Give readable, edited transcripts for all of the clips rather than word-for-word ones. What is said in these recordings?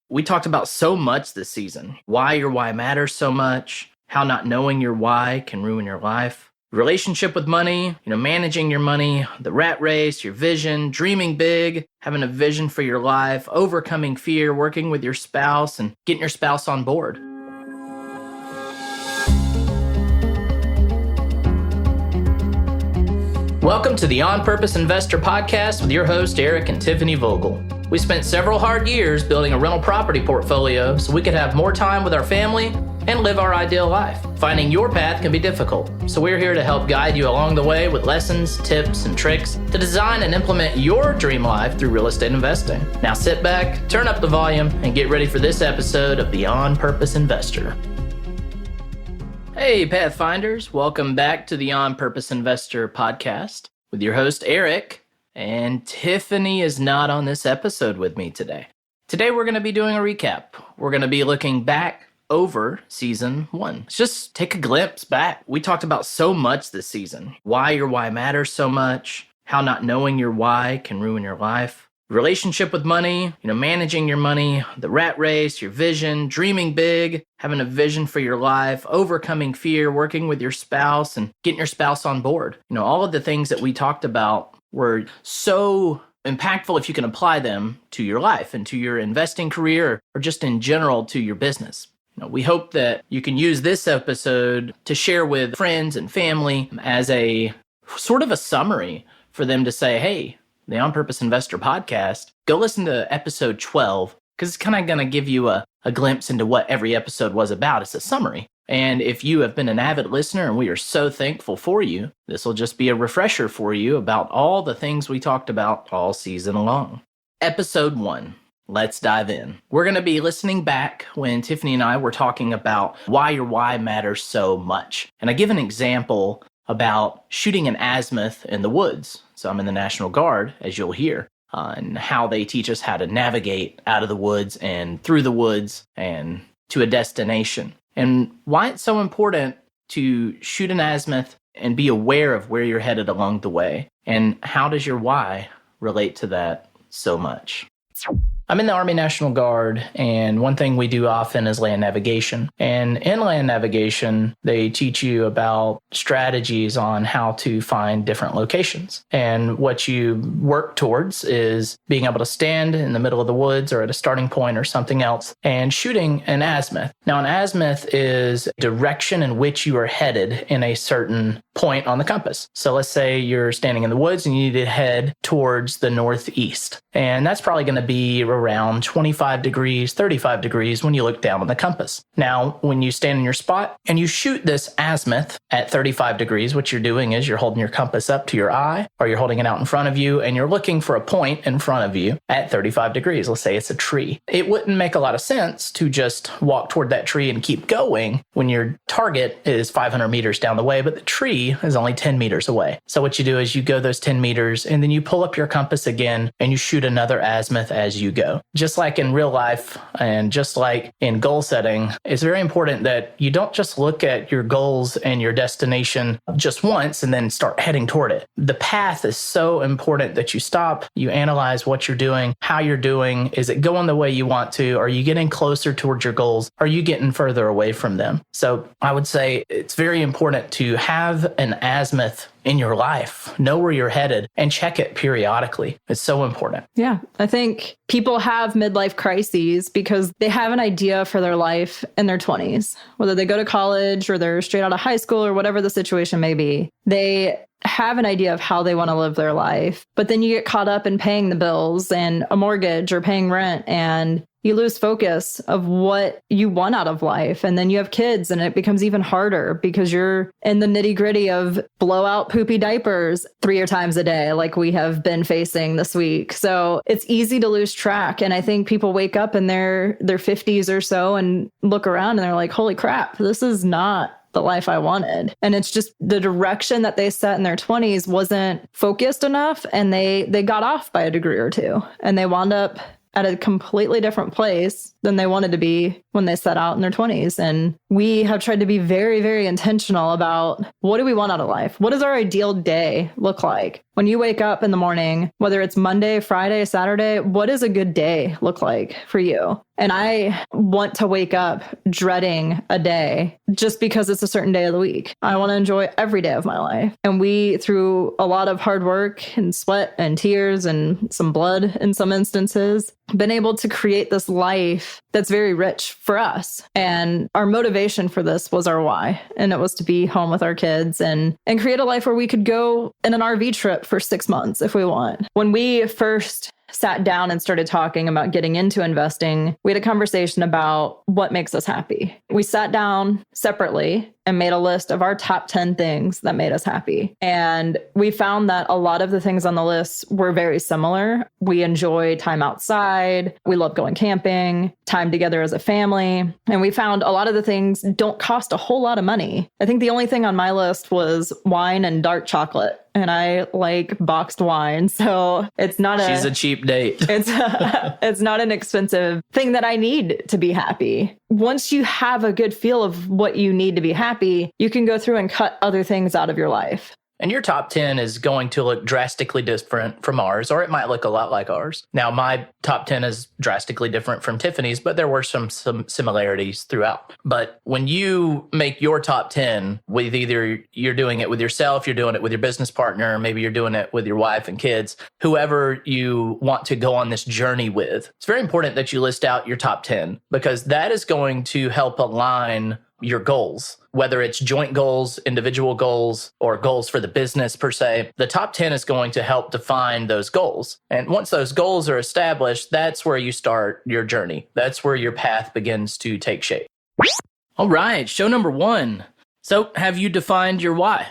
We talked about so much this season. Why your why matters so much, how not knowing your why can ruin your life, relationship with money, managing your money, the rat race, your vision, dreaming big, having a vision for your life, overcoming fear, working with your spouse, and getting your spouse on board. Welcome to the On Purpose Investor Podcast with your host, Eric and Tiffany Vogel. We spent several hard years building a rental property portfolio so we could have more time with our family and live our ideal life. Finding your path can be difficult, so we're here to help guide you along the way with lessons, tips, and tricks to design and implement your dream life through real estate investing. Now sit back, turn up the volume, and get ready for this episode of the On Purpose Investor. Hey, Pathfinders, welcome back to the On Purpose Investor Podcast with your host, Eric. And Tiffany is not on this episode with me today. Today, we're going to be doing a recap. We're going to be looking back over season 1. Let's just take a glimpse back. We talked about so much this season. Why your why matters so much, how not knowing your why can ruin your life, relationship with money, managing your money, the rat race, your vision, dreaming big, having a vision for your life, overcoming fear, working with your spouse, and getting your spouse on board. All of the things that we talked about were so impactful if you can apply them to your life and to your investing career or just in general to your business. We hope that you can use this episode to share with friends and family as a sort of a summary for them to say, hey, the On Purpose Investor Podcast, go listen to episode 12, because it's kind of going to give you a glimpse into what every episode was about. It's a summary. And if you have been an avid listener, and we are so thankful for you, this will just be a refresher for you about all the things we talked about all season long. Episode 1. Let's dive in. We're going to be listening back when Tiffany and I were talking about why your why matters so much. And I give an example about shooting an azimuth in the woods. So I'm in the National Guard, as you'll hear, and how they teach us how to navigate out of the woods and through the woods and to a destination. And why it's so important to shoot an azimuth and be aware of where you're headed along the way. And how does your why relate to that so much? I'm in the Army National Guard, and one thing we do often is land navigation. And in land navigation, they teach you about strategies on how to find different locations. And what you work towards is being able to stand in the middle of the woods or at a starting point or something else and shooting an azimuth. Now, an azimuth is direction in which you are headed in a certain point on the compass. So let's say you're standing in the woods and you need to head towards the northeast. And that's probably going to be around 25 degrees, 35 degrees when you look down on the compass. Now, when you stand in your spot and you shoot this azimuth at 35 degrees, what you're doing is you're holding your compass up to your eye, or you're holding it out in front of you, and you're looking for a point in front of you at 35 degrees. Let's say it's a tree. It wouldn't make a lot of sense to just walk toward that tree and keep going when your target is 500 meters down the way, but the tree is only 10 meters away. So what you do is you go those 10 meters and then you pull up your compass again and you shoot another azimuth as you go. Just like in real life and just like in goal setting, it's very important that you don't just look at your goals and your destination just once and then start heading toward it. The path is so important that you stop, you analyze what you're doing, how you're doing. Is it going the way you want to? Are you getting closer towards your goals? Are you getting further away from them? So I would say it's very important to have an azimuth in your life, know where you're headed, and check it periodically. It's so important. Yeah, I think people have midlife crises because they have an idea for their life in their 20s, whether they go to college or they're straight out of high school or whatever the situation may be. They have an idea of how they want to live their life, but then you get caught up in paying the bills and a mortgage or paying rent, and you lose focus of what you want out of life. And then you have kids and it becomes even harder because you're in the nitty gritty of blowout poopy diapers 3 times a day, like we have been facing this week. So it's easy to lose track. And I think people wake up in their 50s or so and look around and they're like, holy crap, this is not the life I wanted. And it's just the direction that they set in their 20s wasn't focused enough. And they got off by a degree or two and they wound up at a completely different place than they wanted to be when they set out in their 20s. And we have tried to be very, very intentional about what do we want out of life? What does our ideal day look like? When you wake up in the morning, whether it's Monday, Friday, Saturday, what does a good day look like for you? And I want to wake up dreading a day just because it's a certain day of the week. I want to enjoy every day of my life. And we, through a lot of hard work and sweat and tears and some blood in some instances, been able to create this life that's very rich for us. And our motivation for this was our why. And it was to be home with our kids and create a life where we could go in an RV trip for 6 months if we want. When we first sat down and started talking about getting into investing, we had a conversation about what makes us happy. We sat down separately and made a list of our top 10 things that made us happy. And we found that a lot of the things on the list were very similar. We enjoy time outside. We love going camping, time together as a family. And we found a lot of the things don't cost a whole lot of money. I think the only thing on my list was wine and dark chocolate. And I like boxed wine. So it's not She's a cheap date. It's not an expensive thing that I need to be happy. Once you have a good feel of what you need to be happy, you can go through and cut other things out of your life. And your top 10 is going to look drastically different from ours, or it might look a lot like ours. Now, my top 10 is drastically different from Tiffany's, but there were some similarities throughout. But when you make your top 10, with either you're doing it with yourself, you're doing it with your business partner, maybe you're doing it with your wife and kids, whoever you want to go on this journey with, it's very important that you list out your top 10 because that is going to help align your goals, whether it's joint goals, individual goals, or goals for the business per se. The top 10 is going to help define those goals. And once those goals are established, that's where you start your journey. That's where your path begins to take shape. All right, show number 1. So have you defined your why?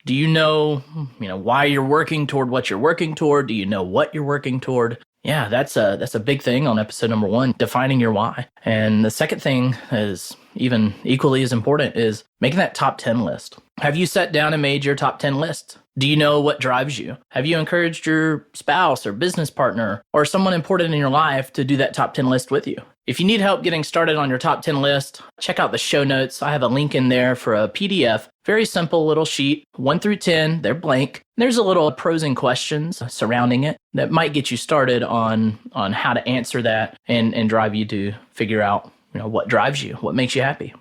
Do you know why you're working toward what you're working toward? Do you know what you're working toward? Yeah, that's a big thing on episode number 1, defining your why. And the second thing is even equally as important is making that top 10 list. Have you sat down and made your top 10 list? Do you know what drives you? Have you encouraged your spouse or business partner or someone important in your life to do that top 10 list with you? If you need help getting started on your top 10 list, check out the show notes. I have a link in there for a PDF. Very simple little sheet, 1 through 10, they're blank. There's a little pros and questions surrounding it that might get you started on how to answer that and drive you to figure out what drives you, what makes you happy.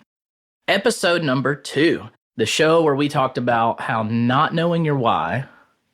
Episode number 2, the show where we talked about how not knowing your why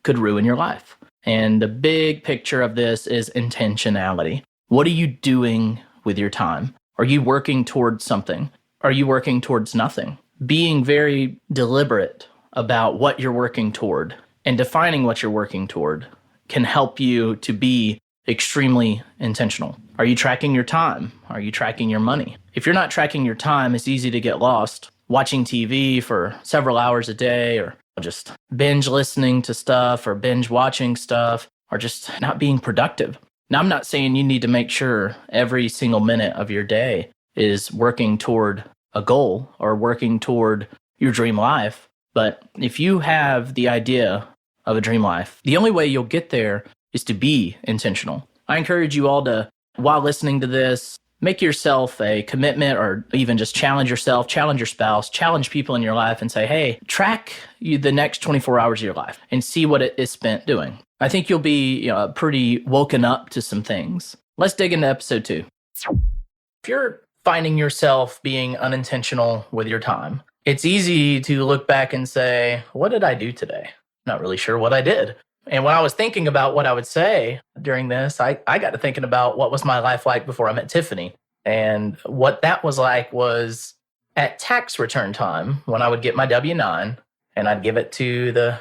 could ruin your life. And the big picture of this is intentionality. What are you doing with your time? Are you working towards something? Are you working towards nothing? Being very deliberate about what you're working toward and defining what you're working toward can help you to be extremely intentional. Are you tracking your time? Are you tracking your money? If you're not tracking your time, it's easy to get lost watching TV for several hours a day, or just binge listening to stuff, or binge watching stuff, or just not being productive. Now, I'm not saying you need to make sure every single minute of your day is working toward a goal or working toward your dream life. But if you have the idea of a dream life, the only way you'll get there is to be intentional. I encourage you all to, while listening to this, make yourself a commitment, or even just challenge yourself, challenge your spouse, challenge people in your life and say, hey, track the next 24 hours of your life and see what it is spent doing. I think you'll be pretty woken up to some things. Let's dig into episode 2. If you're finding yourself being unintentional with your time, it's easy to look back and say, what did I do today? Not really sure what I did. And when I was thinking about what I would say during this, I got to thinking about what was my life like before I met Tiffany. And what that was like was at tax return time when I would get my W-9 and I'd give it to the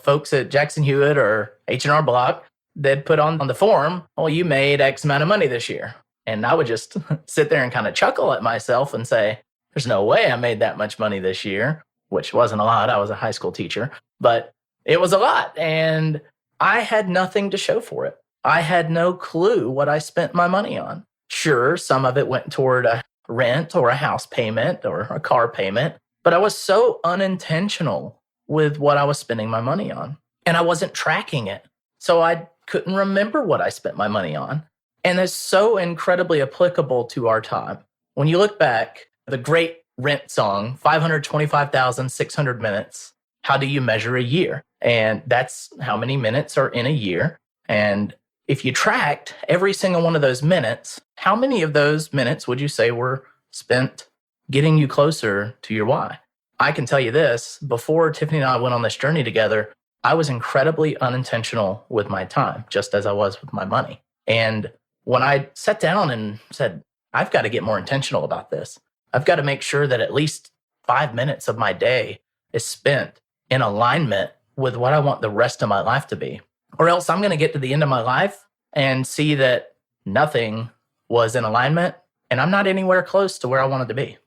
folks at Jackson Hewitt or H&R Block. They'd put on the form, oh, you made X amount of money this year. And I would just sit there and kind of chuckle at myself and say, there's no way I made that much money this year, which wasn't a lot. I was a high school teacher, but it was a lot. And I had nothing to show for it. I had no clue what I spent my money on. Sure, some of it went toward a rent or a house payment or a car payment, but I was so unintentional with what I was spending my money on. And I wasn't tracking it. So I couldn't remember what I spent my money on. And that's so incredibly applicable to our time. When you look back, the great Rent song, 525,600 minutes. How do you measure a year? And that's how many minutes are in a year. And if you tracked every single one of those minutes, how many of those minutes would you say were spent getting you closer to your why? I can tell you this, before Tiffany and I went on this journey together, I was incredibly unintentional with my time, just as I was with my money. And when I sat down and said, I've got to get more intentional about this, I've got to make sure that at least 5 minutes of my day is spent in alignment with what I want the rest of my life to be. Or else I'm going to get to the end of my life and see that nothing was in alignment and I'm not anywhere close to where I wanted to be.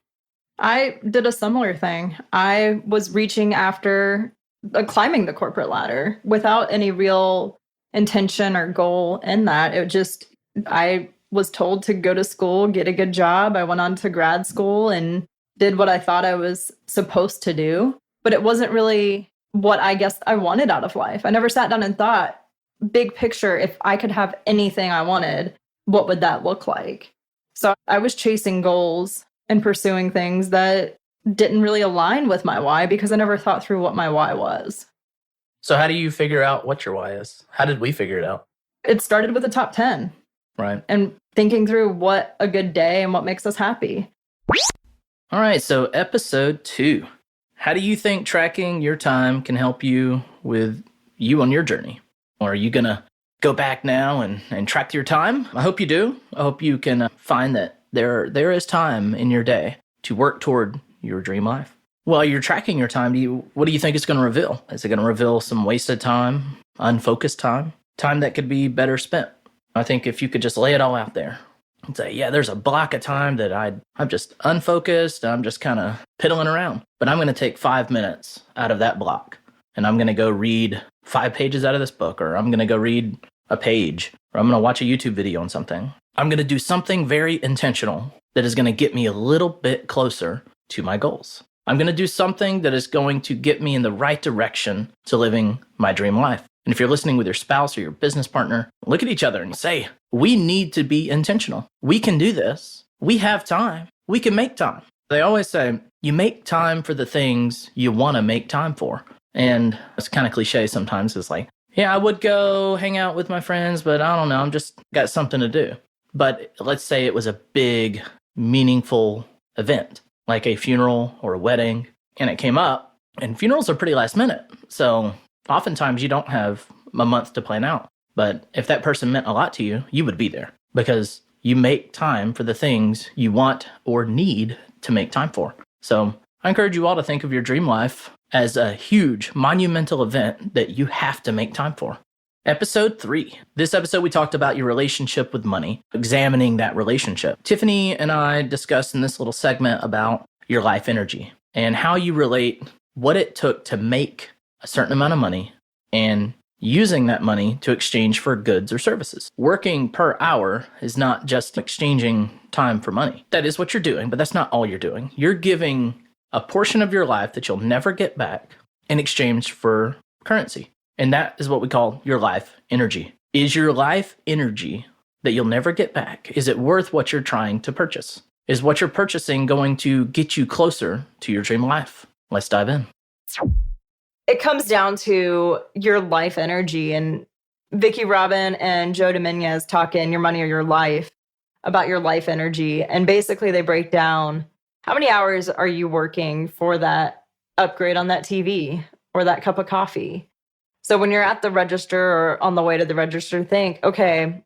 I did a similar thing. I was reaching after climbing the corporate ladder without any real intention or goal in that. I was told to go to school, get a good job. I went on to grad school and did what I thought I was supposed to do. But it wasn't really what I guess I wanted out of life. I never sat down and thought, big picture, if I could have anything I wanted, what would that look like? So I was chasing goals and pursuing things that didn't really align with my why because I never thought through what my why was. So how do you figure out what your why is? How did we figure it out? It started with the top 10. Right. And thinking through what a good day and what makes us happy. All right, so episode 2. How do you think tracking your time can help you with you on your journey? Or are you going to go back now and track your time? I hope you do. I hope you can find that there is time in your day to work toward your dream life. While you're tracking your time, what do you think it's going to reveal? Is it going to reveal some wasted time, unfocused time that could be better spent? I think if you could just lay it all out there and say, yeah, there's a block of time that I'm just unfocused. I'm just kind of piddling around. But I'm going to take 5 minutes out of that block and I'm going to go read 5 pages out of this book, or I'm going to go read a page, or I'm going to watch a YouTube video on something. I'm going to do something very intentional that is going to get me a little bit closer to my goals. I'm going to do something that is going to get me in the right direction to living my dream life. And if you're listening with your spouse or your business partner, look at each other and say, we need to be intentional. We can do this. We have time. We can make time. They always say, you make time for the things you want to make time for. And it's kind of cliche sometimes. It's like, yeah, I would go hang out with my friends, but I don't know. I'm just got something to do. But let's say it was a big, meaningful event, like a funeral or a wedding, and it came up. And funerals are pretty last minute. So oftentimes you don't have a month to plan out. But if that person meant a lot to you, you would be there because you make time for the things you want or need to make time for. So I encourage you all to think of your dream life as a huge, monumental event that you have to make time for. Episode 3. This episode, we talked about your relationship with money, examining that relationship. Tiffany and I discussed in this little segment about your life energy and how you relate what it took to make a certain amount of money and using that money to exchange for goods or services. Working per hour is not just exchanging time for money. That is what you're doing, but that's not all you're doing. You're giving a portion of your life that you'll never get back in exchange for currency. And that is what we call your life energy. Is your life energy that you'll never get back, is it worth what you're trying to purchase? Is what you're purchasing going to get you closer to your dream life? Let's dive in. It comes down to your life energy. And Vicki Robin and Joe Dominguez talk in Your Money or Your Life about your life energy. And basically they break down how many hours are you working for that upgrade on that TV or that cup of coffee? So when you're at the register or on the way to the register, think, okay,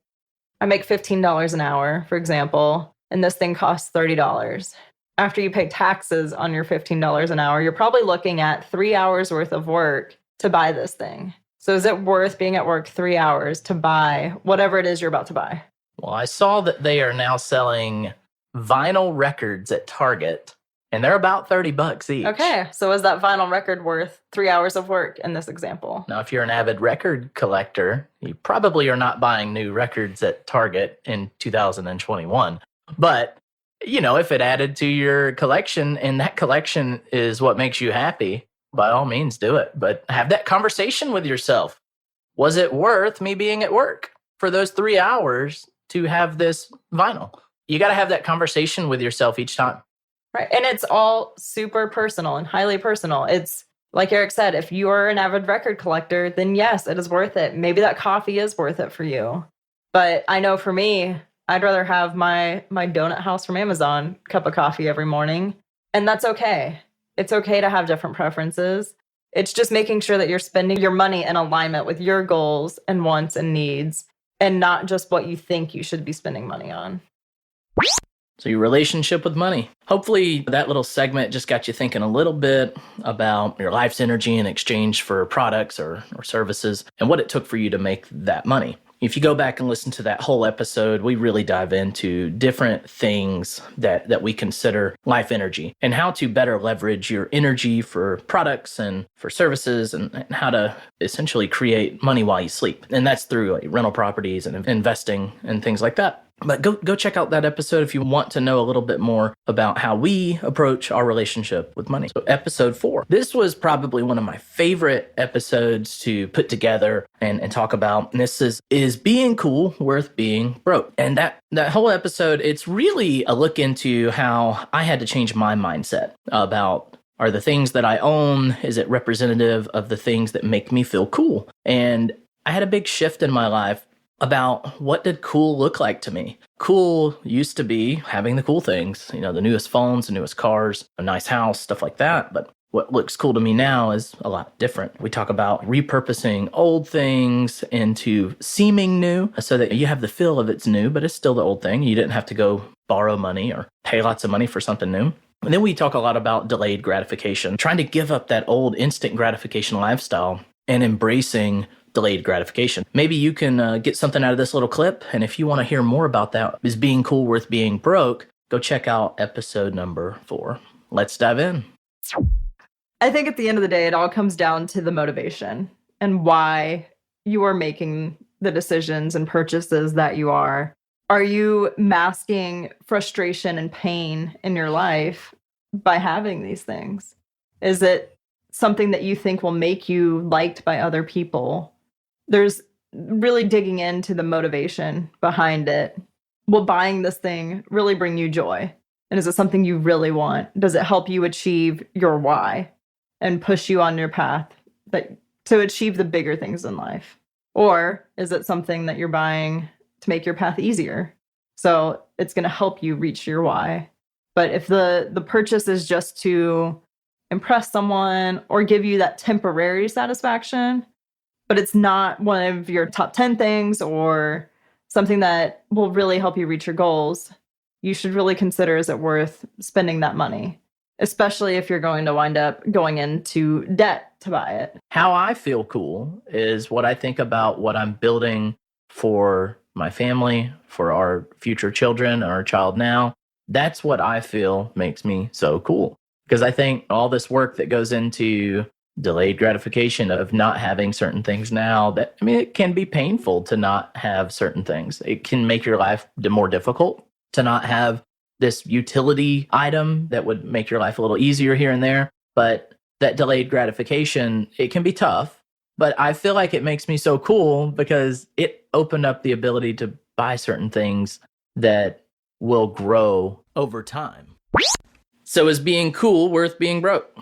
I make $15 an hour, for example, and this thing costs $30. After you pay taxes on your $15 an hour, you're probably looking at 3 hours worth of work to buy this thing. So is it worth being at work 3 hours to buy whatever it is you're about to buy? Well, I saw that they are now selling vinyl records at Target, and they're about $30 each. Okay, so is that vinyl record worth 3 hours of work in this example? Now, if you're an avid record collector, you probably are not buying new records at Target in 2021. But if it added to your collection and that collection is what makes you happy, by all means do it. But have that conversation with yourself. Was it worth me being at work for those 3 hours to have this vinyl? You got to have that conversation with yourself each time. Right. And it's all super personal and highly personal. It's like Eric said, if you are an avid record collector, then yes, it is worth it. Maybe that coffee is worth it for you. But I know for me, I'd rather have my donut house from Amazon cup of coffee every morning. And that's okay. It's okay to have different preferences. It's just making sure that you're spending your money in alignment with your goals and wants and needs, and not just what you think you should be spending money on. So your relationship with money. Hopefully that little segment just got you thinking a little bit about your life's energy in exchange for products or services and what it took for you to make that money. If you go back and listen to that whole episode, we really dive into different things that we consider life energy and how to better leverage your energy for products and for services and how to essentially create money while you sleep. And that's through like rental properties and investing and things like that. But go check out that episode if you want to know a little bit more about how we approach our relationship with money. So episode 4. This was probably one of my favorite episodes to put together and talk about. And this is being cool worth being broke? And that whole episode, it's really a look into how I had to change my mindset about, are the things that I own, is it representative of the things that make me feel cool? And I had a big shift in my life about what did cool look like to me. Cool used to be having the cool things, the newest phones, the newest cars, a nice house, stuff like that. But what looks cool to me now is a lot different. We talk about repurposing old things into seeming new so that you have the feel of it's new, but it's still the old thing. You didn't have to go borrow money or pay lots of money for something new. And then we talk a lot about delayed gratification, trying to give up that old instant gratification lifestyle and embracing delayed gratification. Maybe you can get something out of this little clip. And if you want to hear more about that, is being cool worth being broke? Go check out episode number 4. Let's dive in. I think at the end of the day, it all comes down to the motivation and why you are making the decisions and purchases that you are. Are you masking frustration and pain in your life by having these things? Is it something that you think will make you liked by other people? There's really digging into the motivation behind it. Will buying this thing really bring you joy? And is it something you really want? Does it help you achieve your why and push you on your path to achieve the bigger things in life? Or is it something that you're buying to make your path easier? So it's going to help you reach your why. But if the purchase is just to impress someone or give you that temporary satisfaction, but it's not one of your top 10 things or something that will really help you reach your goals, you should really consider, is it worth spending that money? Especially if you're going to wind up going into debt to buy it. How I feel cool is what I think about what I'm building for my family, for our future children, our child now. That's what I feel makes me so cool. Because I think all this work that goes into delayed gratification of not having certain things now, it can be painful to not have certain things. It can make your life more difficult to not have this utility item that would make your life a little easier here and there. But that delayed gratification, it can be tough. But I feel like it makes me so cool because it opened up the ability to buy certain things that will grow over time. So is being cool worth being broke?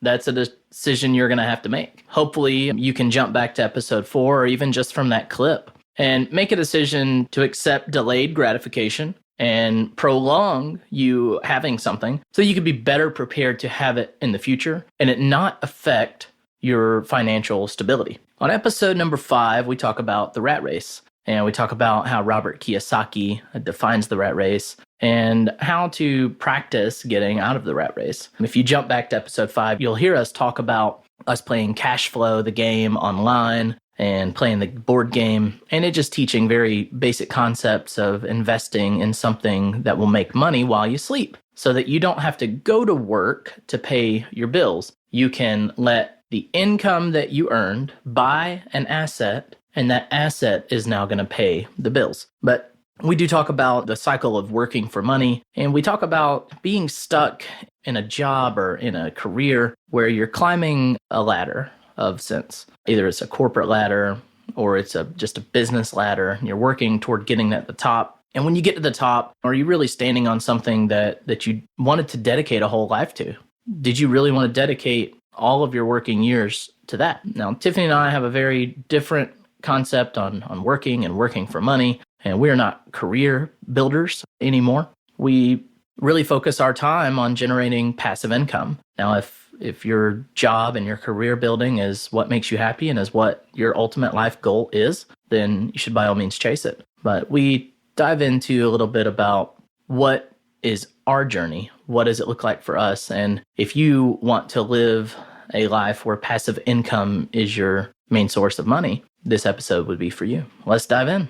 That's a decision you're going to have to make. Hopefully you can jump back to episode 4 or even just from that clip and make a decision to accept delayed gratification and prolong you having something so you could be better prepared to have it in the future and it not affect your financial stability. On episode number 5, we talk about the rat race. And we talk about how Robert Kiyosaki defines the rat race and how to practice getting out of the rat race. If you jump back to episode 5, you'll hear us talk about us playing Cash Flow, the game online, and playing the board game. And it just teaching very basic concepts of investing in something that will make money while you sleep so that you don't have to go to work to pay your bills. You can let the income that you earned buy an asset, and that asset is now going to pay the bills. But we do talk about the cycle of working for money, and we talk about being stuck in a job or in a career where you're climbing a ladder of sense. Either it's a corporate ladder or it's just a business ladder, and you're working toward getting at the top. And when you get to the top, are you really standing on something that you wanted to dedicate a whole life to? Did you really want to dedicate all of your working years to that? Now, Tiffany and I have a very different concept on working and working for money, and we're not career builders anymore. We really focus our time on generating passive income. Now, if your job and your career building is what makes you happy and is what your ultimate life goal is, then you should by all means chase it. But we dive into a little bit about what is our journey, what does it look like for us, and if you want to live a life where passive income is your main source of money, this episode would be for you. Let's dive in.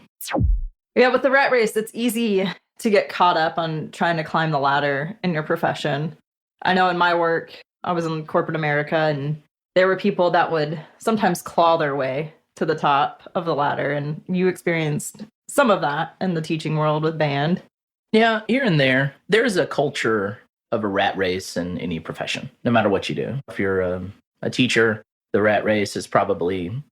Yeah, with the rat race, it's easy to get caught up on trying to climb the ladder in your profession. I know in my work, I was in corporate America, and there were people that would sometimes claw their way to the top of the ladder, and you experienced some of that in the teaching world with band. Yeah, here and there. There's a culture of a rat race in any profession, no matter what you do. If you're a teacher, the rat race is probably,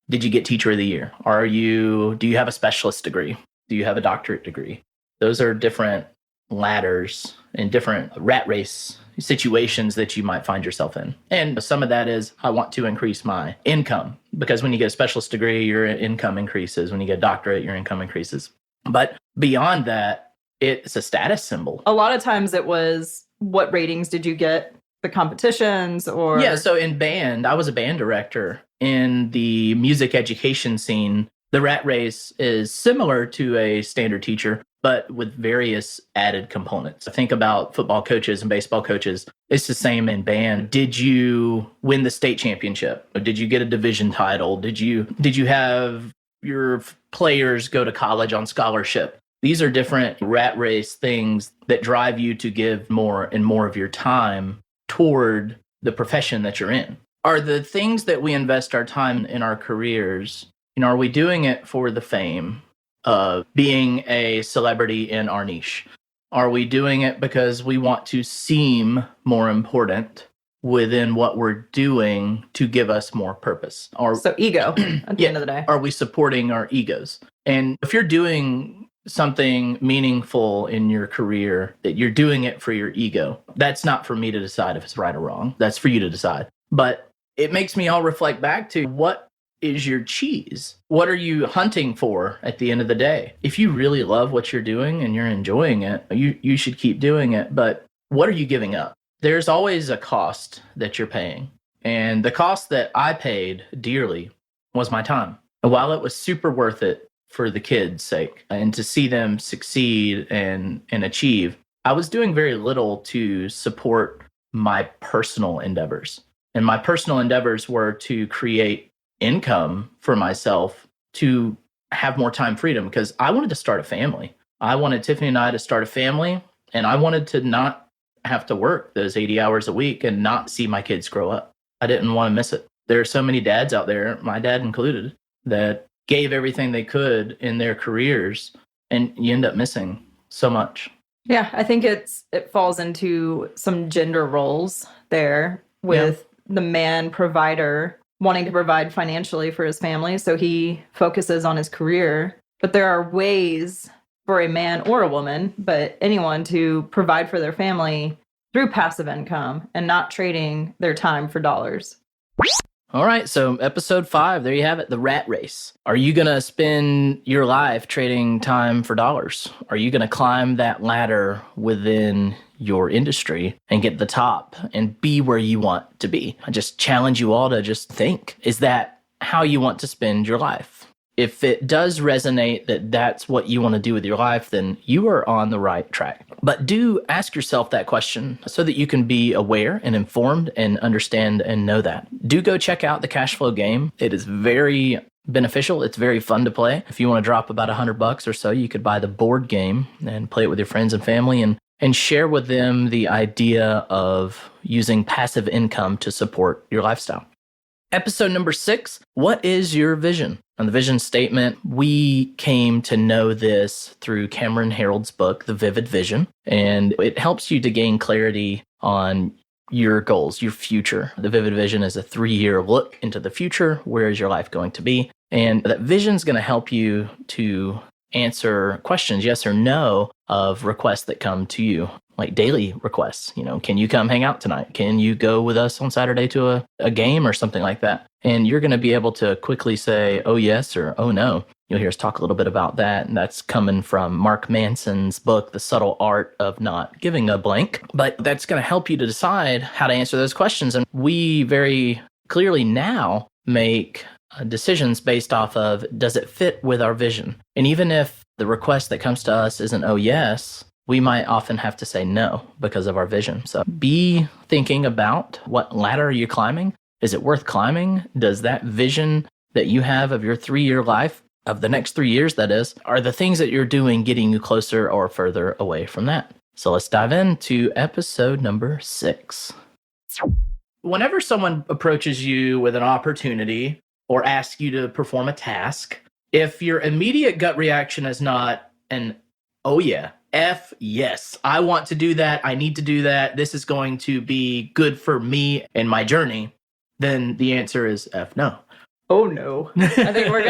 did you get Teacher of the Year? Do you have a specialist degree? Do you have a doctorate degree? Those are different ladders and different rat race situations that you might find yourself in. And some of that is, I want to increase my income, because when you get a specialist degree, your income increases. When you get a doctorate, your income increases. But beyond that, it's a status symbol. A lot of times it was, what ratings did you get? The competitions or... Yeah, so in band, I was a band director. In the music education scene, the rat race is similar to a standard teacher, but with various added components. Think about football coaches and baseball coaches. It's the same in band. Did you win the state championship? Or did you get a division title? Did you have your players go to college on scholarship? These are different rat race things that drive you to give more and more of your time toward the profession that you're in. Are the things that we invest our time in our careers, are we doing it for the fame of being a celebrity in our niche? Are we doing it because we want to seem more important within what we're doing to give us more purpose? So ego at the end of the day. Are we supporting our egos? And if you're doing something meaningful in your career, that you're doing it for your ego, that's not for me to decide if it's right or wrong. That's for you to decide. But it makes me all reflect back to, what is your cheese? What are you hunting for at the end of the day? If you really love what you're doing and you're enjoying it, you should keep doing it. But what are you giving up? There's always a cost that you're paying. And the cost that I paid dearly was my time. And while it was super worth it for the kids' sake and to see them succeed and achieve, I was doing very little to support my personal endeavors. And my personal endeavors were to create income for myself, to have more time freedom, because I wanted to start a family. I wanted Tiffany and I to start a family, and I wanted to not have to work those 80 hours a week and not see my kids grow up. I didn't want to miss it. There are so many dads out there, my dad included, that gave everything they could in their careers, and you end up missing so much. Yeah, I think it falls into some gender roles there with the man provider wanting to provide financially for his family, so he focuses on his career. But there are ways for a man or a woman, but anyone, to provide for their family through passive income and not trading their time for dollars. All right, so episode 5, there you have it, the rat race. Are you going to spend your life trading time for dollars? Are you going to climb that ladder within your industry and get to the top and be where you want to be? I just challenge you all to just think, is that how you want to spend your life? If it does resonate that that's what you want to do with your life, then you are on the right track. But do ask yourself that question so that you can be aware and informed and understand and know that. Do go check out the Cash Flow Game. It is very beneficial. It's very fun to play. If you want to drop about $100 or so, you could buy the board game and play it with your friends and family and share with them the idea of using passive income to support your lifestyle. Episode number 6, what is your vision? On the vision statement, we came to know this through Cameron Herold's book, The Vivid Vision, and it helps you to gain clarity on your goals, your future. The Vivid Vision is a 3-year look into the future. Where is your life going to be? And that vision is going to help you to answer questions, yes or no, of requests that come to you, like daily requests. Can you come hang out tonight? Can you go with us on Saturday to a game or something like that? And you're going to be able to quickly say, oh, yes, or oh, no. You'll hear us talk a little bit about that. And that's coming from Mark Manson's book, The Subtle Art of Not Giving a Blank. But that's going to help you to decide how to answer those questions. And we very clearly now make decisions based off of, does it fit with our vision? And even if the request that comes to us isn't, oh, yes, we might often have to say no because of our vision. So be thinking about, what ladder are you climbing? Is it worth climbing? Does that vision that you have of your 3-year life, of the next 3 years, that is, are the things that you're doing getting you closer or further away from that? So let's dive into episode number 6. Whenever someone approaches you with an opportunity or asks you to perform a task, if your immediate gut reaction is not an, oh yeah, F yes, I want to do that, I need to do that, this is going to be good for me and my journey, then the answer is F no. Oh no. I think we're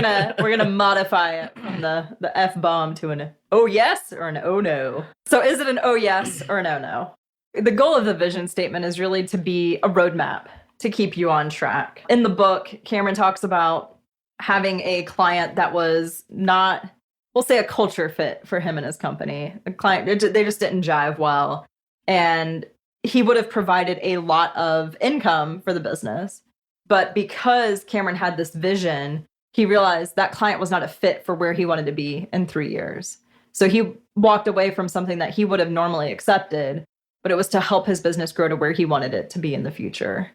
gonna modify it from the F bomb to an oh yes or an oh no. So is it an oh yes or an oh no? The goal of the vision statement is really to be a roadmap to keep you on track. In the book, Cameron talks about having a client that was not, we'll say, a culture fit for him and his company. A client, they just didn't jive well. And he would have provided a lot of income for the business. But because Cameron had this vision, he realized that client was not a fit for where he wanted to be in 3 years. So he walked away from something that he would have normally accepted, but it was to help his business grow to where he wanted it to be in the future.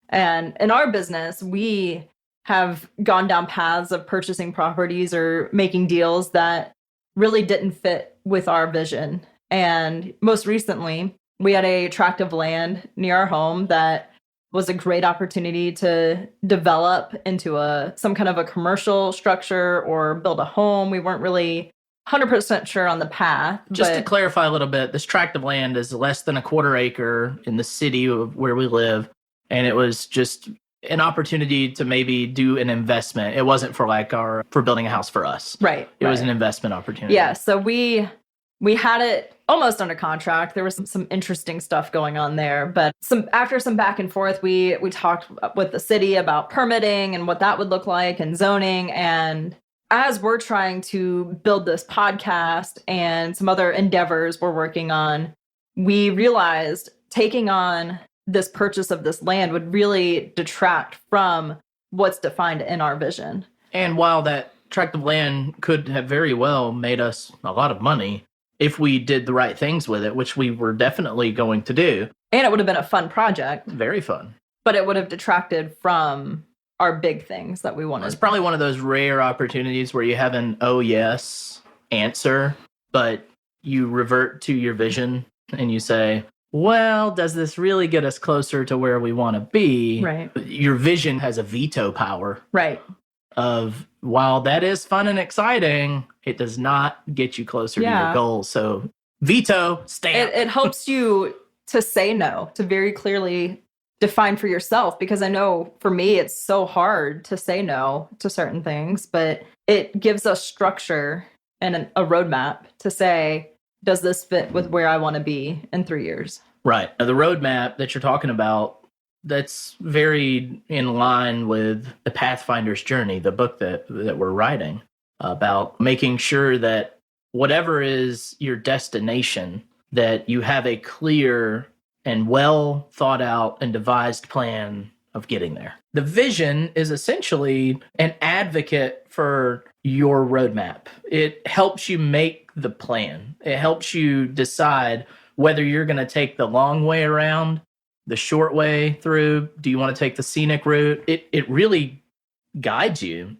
And in our business, we have gone down paths of purchasing properties or making deals that really didn't fit with our vision. And most recently, we had a tract of land near our home that was a great opportunity to develop into some kind of a commercial structure or build a home. We weren't really 100% sure on the path. Just to clarify a little bit, this tract of land is less than a quarter acre in the city of where we live. And it was just an opportunity to maybe do an investment. It wasn't for for building a house for us. Right. It was an investment opportunity. Yeah. So we had it almost under contract. There was some interesting stuff going on there, but after some back and forth, we talked with the city about permitting and what that would look like and zoning. And as we're trying to build this podcast and some other endeavors we're working on, we realized taking on this purchase of this land would really detract from what's defined in our vision. And while that tract of land could have very well made us a lot of money if we did the right things with it, which we were definitely going to do. And it would have been a fun project. Very fun. But it would have detracted from our big things that we wanted. It's probably one of those rare opportunities where you have an oh yes answer, but you revert to your vision and you say, well, does this really get us closer to where we want to be? Right. Your vision has a veto power. Right. Of, while that is fun and exciting, it does not get you closer to your goals. So veto, stamp. It helps you to say no, to very clearly define for yourself, because I know for me, it's so hard to say no to certain things, but it gives us structure and a roadmap to say, does this fit with where I want to be in 3 years? Right. Now, the roadmap that you're talking about, that's very in line with the Pathfinder's Journey, the book that we're writing, about making sure that whatever is your destination, that you have a clear and well thought out and devised plan of getting there. The vision is essentially an advocate for your roadmap. It helps you make the plan. It helps you decide whether you're going to take the long way around, the short way through. Do you want to take the scenic route? It really guides you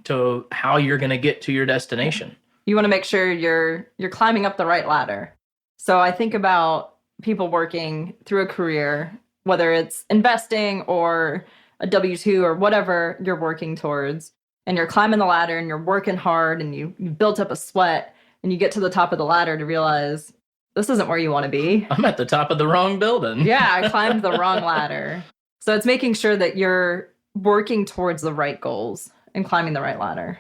to how you're going to get to your destination. You want to make sure you're climbing up the right ladder. So I think about people working through a career, whether it's investing or a W-2 or whatever you're working towards, and you're climbing the ladder and you're working hard and you built up a sweat and you get to the top of the ladder to realize this isn't where you want to be. I'm at the top of the wrong building. Yeah, I climbed the wrong ladder. So it's making sure that you're working towards the right goals and climbing the right ladder.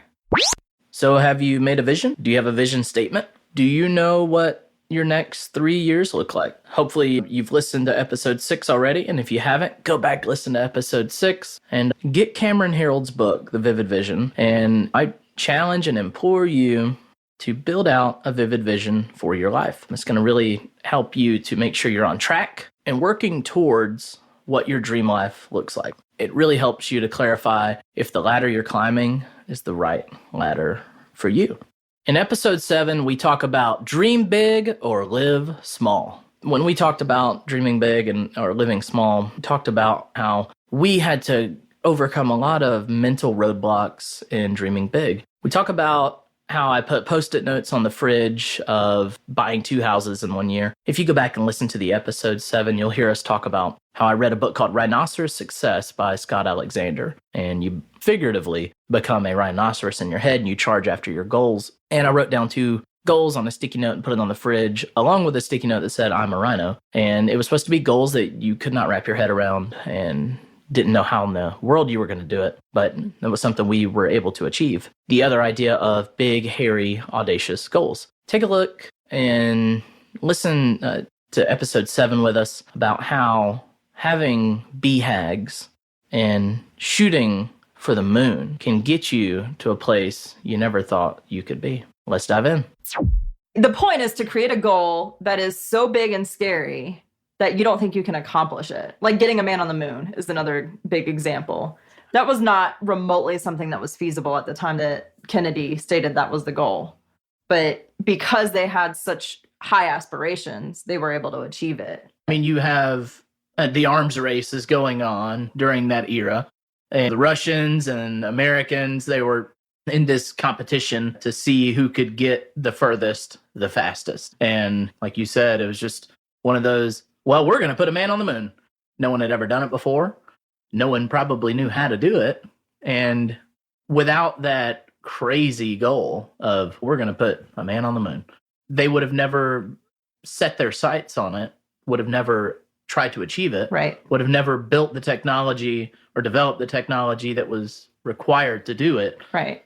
So have you made a vision? Do you have a vision statement? Do you know what your next 3 years look like? Hopefully you've listened to episode 6 already. And if you haven't, go back, listen to episode 6 and get Cameron Herold's book, The Vivid Vision. And I challenge and implore you to build out a vivid vision for your life. It's going to really help you to make sure you're on track and working towards what your dream life looks like. It really helps you to clarify if the ladder you're climbing is the right ladder for you. In episode 7, we talk about dream big or live small. When we talked about dreaming big or living small, we talked about how we had to overcome a lot of mental roadblocks in dreaming big. We talk about how I put Post-it notes on the fridge of buying 2 houses in 1 year. If you go back and listen to the episode 7, you'll hear us talk about how I read a book called Rhinoceros Success by Scott Alexander. And you figuratively become a rhinoceros in your head and you charge after your goals. And I wrote down 2 goals on a sticky note and put it on the fridge, along with a sticky note that said, I'm a rhino. And it was supposed to be goals that you could not wrap your head around and didn't know how in the world you were going to do it, but it was something we were able to achieve. The other idea of big, hairy, audacious goals. Take a look and listen to episode 7 with us about how having BHAGs and shooting for the moon can get you to a place you never thought you could be. Let's dive in. The point is to create a goal that is so big and scary that you don't think you can accomplish it. Like getting a man on the moon is another big example. That was not remotely something that was feasible at the time that Kennedy stated that was the goal. But because they had such high aspirations, they were able to achieve it. I mean, you have the arms races going on during that era. And the Russians and Americans, they were in this competition to see who could get the furthest, the fastest. And like you said, it was just one of those, well, we're going to put a man on the moon. No one had ever done it before. No one probably knew how to do it. And without that crazy goal of we're going to put a man on the moon, they would have never set their sights on it, would have never tried to achieve it, right? Would have never built the technology or developed the technology that was required to do it. Right.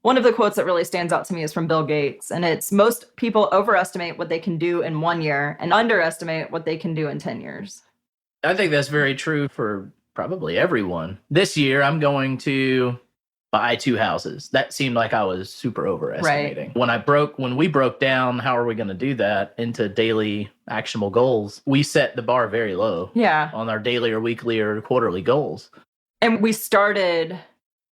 One of the quotes that really stands out to me is from Bill Gates, and it's most people overestimate what they can do in 1 year and underestimate what they can do in 10 years. I think that's very true for probably everyone. This year, I'm going to buy 2 houses. That seemed like I was super overestimating. Right. When we broke down how are we going to do that into daily actionable goals, we set the bar very low. Yeah. On our daily or weekly or quarterly goals. And we started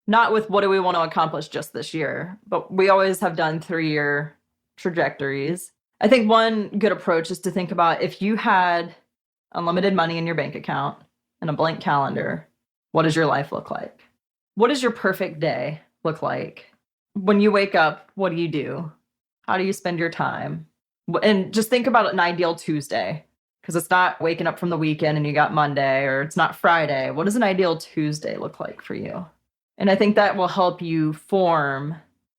not with what do we want to accomplish just this year, but we always have done 3-year trajectories. I think one good approach is to think about if you had unlimited money in your bank account and a blank calendar, what does your life look like? What does your perfect day look like? When you wake up, what do you do? How do you spend your time? And just think about an ideal Tuesday, because it's not waking up from the weekend and you got Monday, or it's not Friday. What does an ideal Tuesday look like for you? And I think that will help you form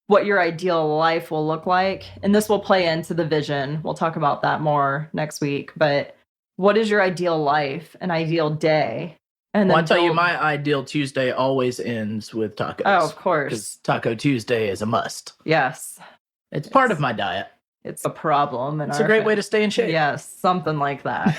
what your ideal life will look like. And this will play into the vision. We'll talk about that more next week. But what is your ideal life, an ideal day? And then I'll tell you, my ideal Tuesday always ends with tacos. Oh, of course. Because Taco Tuesday is a must. Yes. It's part of my diet. It's a problem. It's a great way to stay in shape. Yes, something like that.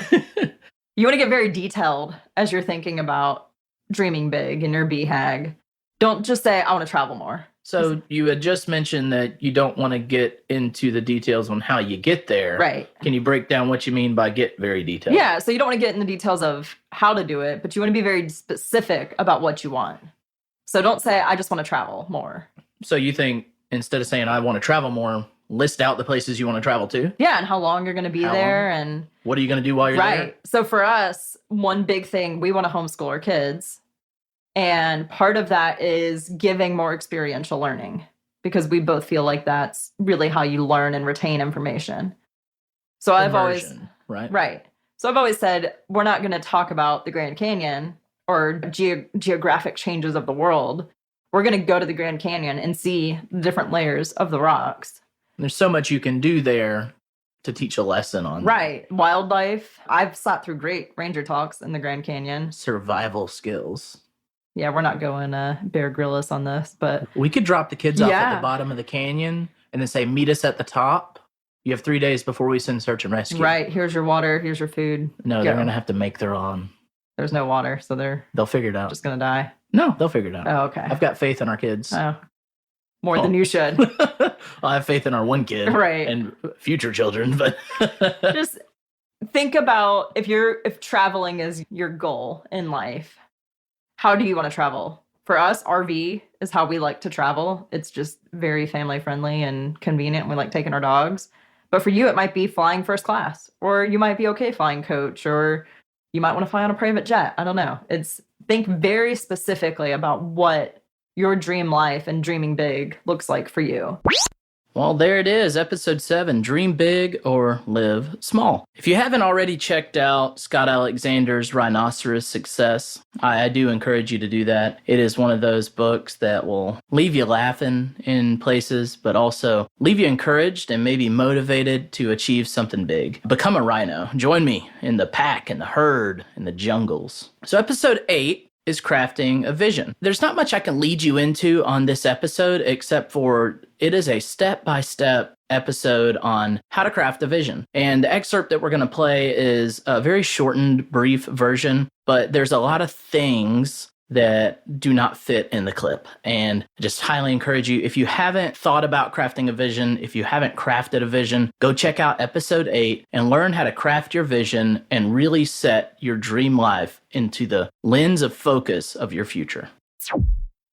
You want to get very detailed as you're thinking about dreaming big in your BHAG. Don't just say, I want to travel more. So you had just mentioned that you don't want to get into the details on how you get there. Right. Can you break down what you mean by get very detailed? Yeah, so you don't want to get in the details of how to do it, but you want to be very specific about what you want. So don't say, I just want to travel more. So you think instead of saying, I want to travel more, list out the places you want to travel to? Yeah, and how long you're going to be there. And what are you going to do while you're there? Right. So for us, one big thing, we want to homeschool our kids. And part of that is giving more experiential learning, because we both feel like that's really how you learn and retain information. So Right. So I've always said, we're not going to talk about the Grand Canyon or geographic changes of the world. We're going to go to the Grand Canyon and see the different layers of the rocks. There's so much you can do there to teach a lesson on. Right. Wildlife. I've sat through great ranger talks in the Grand Canyon. Survival skills. Yeah, we're not going Bear Grylls on this, but We could drop the kids off at Yeah. the bottom of the canyon and then say, meet us at the top. You have 3 days before we send search and rescue. right, here's your water, here's your food. No, they're Go. going to have to make their own. There's no water, so they're They'll figure it out. just going to die. No, they'll figure it out. Oh, okay. I've got faith in our kids. Oh. More than you should. I have faith in our one kid. Right. And future children, but Just think about if traveling is your goal in life, how do you want to travel? For us, RV is how we like to travel. It's just very family friendly and convenient. We like taking our dogs. But for you, it might be flying first class, or you might be okay flying coach, or you might want to fly on a private jet. I don't know. Think very specifically about what your dream life and dreaming big looks like for you. well, there it is, episode 7, Dream Big or Live Small. If you haven't already checked out Scott Alexander's Rhinoceros Success, I do encourage you to do that. It is one of those books that will leave you laughing in places, but also leave you encouraged and maybe motivated to achieve something big. Become a rhino. Join me in the pack, in the herd, in the jungles. So episode 8 is crafting a vision. There's not much I can lead you into on this episode, except for it is a step-by-step episode on how to craft a vision. And the excerpt that we're going to play is a very shortened, brief version, but there's a lot of things that do not fit in the clip. And I just highly encourage you, if you haven't thought about crafting a vision, if you haven't crafted a vision, go check out episode 8 and learn how to craft your vision and really set your dream life into the lens of focus of your future.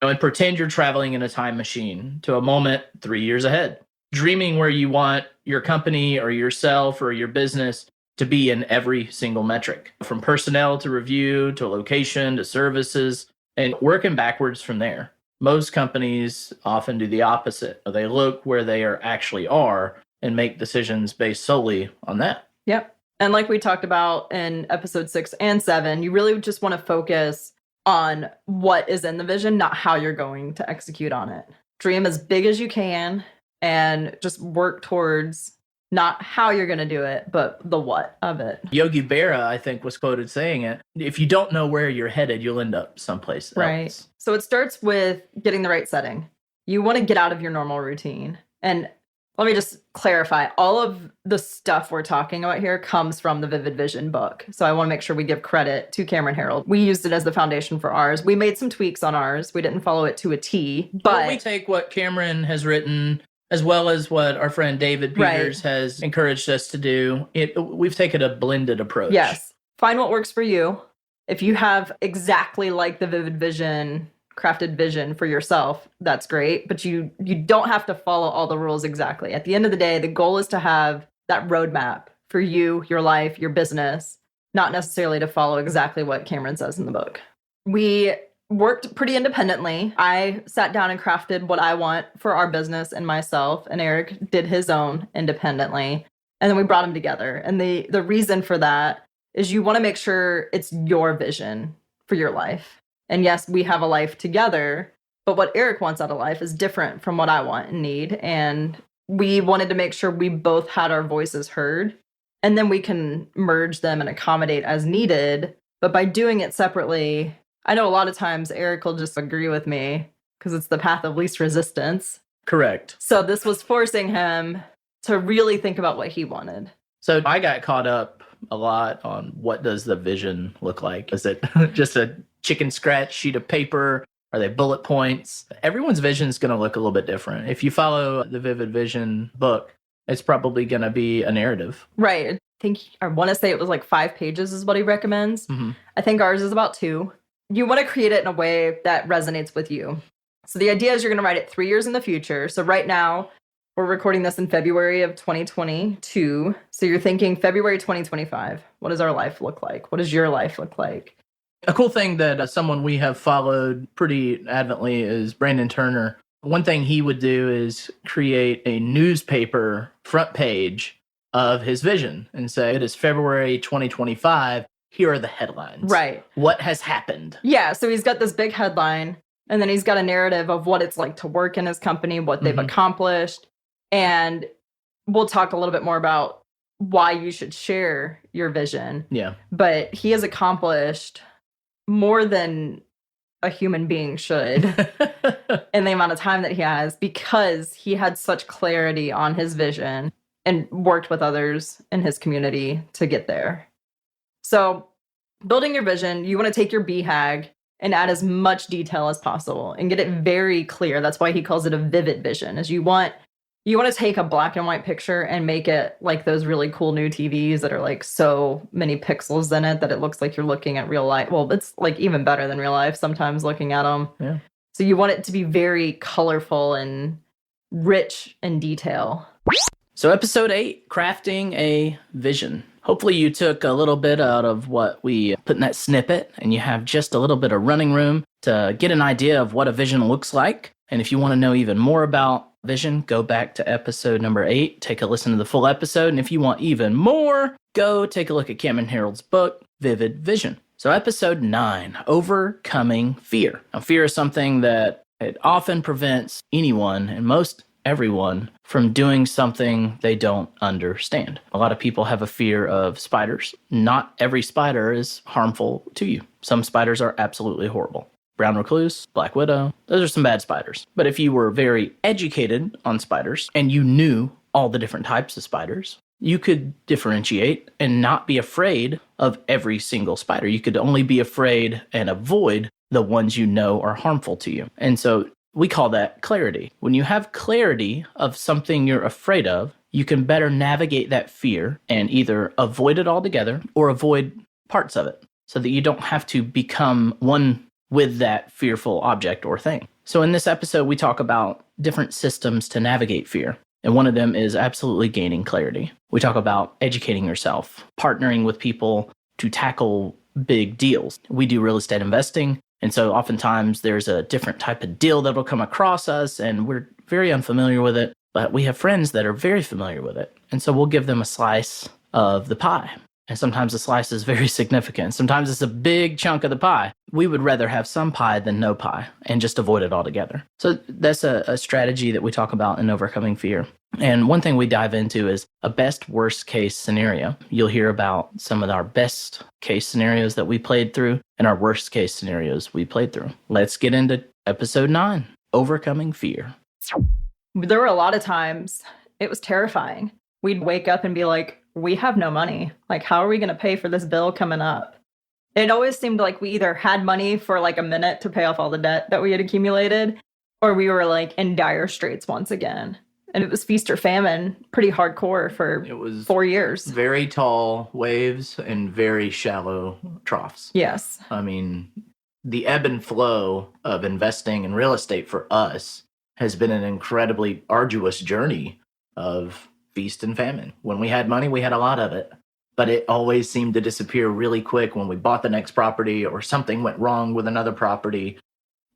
And pretend you're traveling in a time machine to a moment 3 years ahead, dreaming where you want your company or yourself or your business to be in every single metric, from personnel to review to location to services, and working backwards from there. Most companies often do the opposite. They look where they actually are and make decisions based solely on that. Yep. And like we talked about in episode 6 and 7, you really just want to focus on what is in the vision, not how you're going to execute on it. Dream as big as you can and just work towards not how you're going to do it, but the what of it. Yogi Berra, I think, was quoted saying it. If you don't know where you're headed, you'll end up someplace else. So it starts with getting the right setting. You want to get out of your normal routine. And let me just clarify, all of the stuff we're talking about here comes from the Vivid Vision book. So I want to make sure we give credit to Cameron Herold. We used it as the foundation for ours. We made some tweaks on ours. We didn't follow it to a T, but we take what Cameron has written as well as what our friend David Peters has encouraged us to do. We've taken a blended approach. Yes. Find what works for you. If you have exactly like the Vivid Vision, crafted vision for yourself, that's great. But you don't have to follow all the rules exactly. At the end of the day, the goal is to have that roadmap for you, your life, your business, not necessarily to follow exactly what Cameron says in the book. We worked pretty independently. I sat down and crafted what I want for our business and myself, and Eric did his own independently. And then we brought them together. And the reason for that is you want to make sure it's your vision for your life. And yes, we have a life together, but what Eric wants out of life is different from what I want and need. And we wanted to make sure we both had our voices heard, and then we can merge them and accommodate as needed. But by doing it separately, I know a lot of times Eric will just agree with me because it's the path of least resistance. Correct. So this was forcing him to really think about what he wanted. So I got caught up a lot on what does the vision look like? Is it just a chicken scratch sheet of paper? Are they bullet points? Everyone's vision is going to look a little bit different. If you follow the Vivid Vision book, it's probably going to be a narrative. Right. I want to say it was like 5 pages is what he recommends. Mm-hmm. I think ours is about 2. You want to create it in a way that resonates with you. So the idea is you're going to write it 3 years in the future. So right now, we're recording this in February of 2022. So you're thinking February 2025. What does our life look like? What does your life look like? A cool thing that someone we have followed pretty adamantly is Brandon Turner. One thing he would do is create a newspaper front page of his vision and say, it is February 2025. Here are the headlines. Right. What has happened? Yeah. So he's got this big headline, and then he's got a narrative of what it's like to work in his company, what they've accomplished. And we'll talk a little bit more about why you should share your vision. Yeah. But he has accomplished more than a human being should in the amount of time that he has, because he had such clarity on his vision and worked with others in his community to get there. So building your vision, you want to take your BHAG and add as much detail as possible and get it very clear. That's why he calls it a vivid vision, is you want to take a black and white picture and make it like those really cool new TVs that are like so many pixels in it that it looks like you're looking at real life. Well, it's like even better than real life sometimes looking at them. Yeah. So you want it to be very colorful and rich in detail. So episode 8, crafting a vision. Hopefully you took a little bit out of what we put in that snippet, and you have just a little bit of running room to get an idea of what a vision looks like. And if you want to know even more about vision, go back to episode number 8, take a listen to the full episode. And if you want even more, go take a look at Cameron Herold's book, Vivid Vision. So episode 9, overcoming fear. Now, fear is something that it often prevents anyone, and most everyone, from doing something they don't understand. A lot of people have a fear of spiders. Not every spider is harmful to you. Some spiders are absolutely horrible. Brown recluse, black widow, those are some bad spiders. But if you were very educated on spiders and you knew all the different types of spiders, you could differentiate and not be afraid of every single spider. You could only be afraid and avoid the ones you know are harmful to you. And so we call that clarity. When you have clarity of something you're afraid of, you can better navigate that fear and either avoid it altogether or avoid parts of it so that you don't have to become one with that fearful object or thing. So in this episode, we talk about different systems to navigate fear. And one of them is absolutely gaining clarity. We talk about educating yourself, partnering with people to tackle big deals. We do real estate investing. And so oftentimes there's a different type of deal that will come across us and we're very unfamiliar with it, but we have friends that are very familiar with it. And so we'll give them a slice of the pie. And sometimes the slice is very significant. Sometimes it's a big chunk of the pie. We would rather have some pie than no pie and just avoid it altogether. So that's a strategy that we talk about in overcoming fear. And one thing we dive into is a best worst case scenario. You'll hear about some of our best case scenarios that we played through and our worst case scenarios we played through. Let's get into episode 9, overcoming fear. There were a lot of times it was terrifying. We'd wake up and be like, we have no money. Like, how are we going to pay for this bill coming up? It always seemed like we either had money for like a minute to pay off all the debt that we had accumulated, or we were like in dire straits once again. And it was feast or famine, pretty hardcore for It was 4 years. very tall waves and very shallow troughs. Yes. I mean, the ebb and flow of investing in real estate for us has been an incredibly arduous journey of feast and famine. When we had money, we had a lot of it, but it always seemed to disappear really quick when we bought the next property or something went wrong with another property.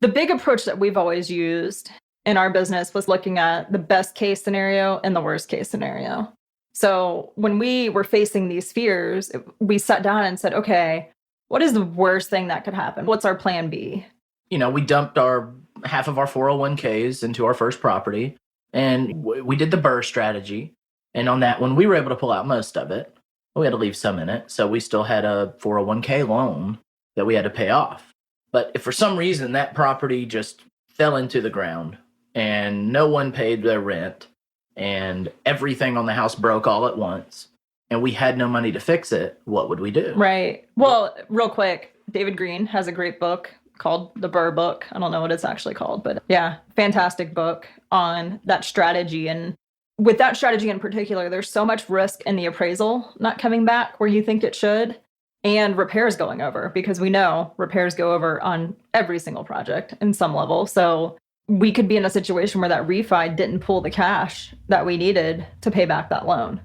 The big approach that we've always used in our business was looking at the best case scenario and the worst case scenario. So when we were facing these fears, we sat down and said, okay, what is the worst thing that could happen? What's our plan B? You know, we dumped our half of our 401ks into our first property and we did the BRRRR strategy. And on that one, we were able to pull out most of it. We had to leave some in it. So we still had a 401k loan that we had to pay off. But if for some reason that property just fell into the ground and no one paid their rent and everything on the house broke all at once and we had no money to fix it, what would we do? Right. Well, real quick, David Green has a great book called The BRRRR Book. I don't know what it's actually called, but yeah, fantastic book on that strategy. And with that strategy in particular, there's so much risk in the appraisal not coming back where you think it should, and repairs going over, because we know repairs go over on every single project in some level. So we could be in a situation where that refi didn't pull the cash that we needed to pay back that loan.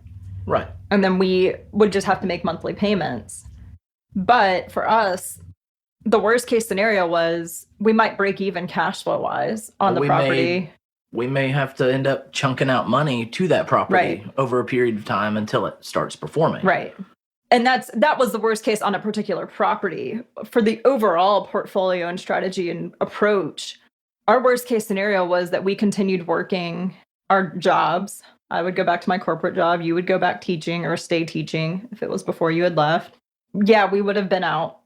Right. And then we would just have to make monthly payments. But for us, the worst case scenario was we might break even cash flow wise on the property. We may have to end up chunking out money to that property over a period of time until it starts performing. Right. And that was the worst case on a particular property. For the overall portfolio and strategy and approach, our worst case scenario was that we continued working our jobs. I would go back to my corporate job. You would go back teaching or stay teaching if it was before you had left. Yeah, we would have been out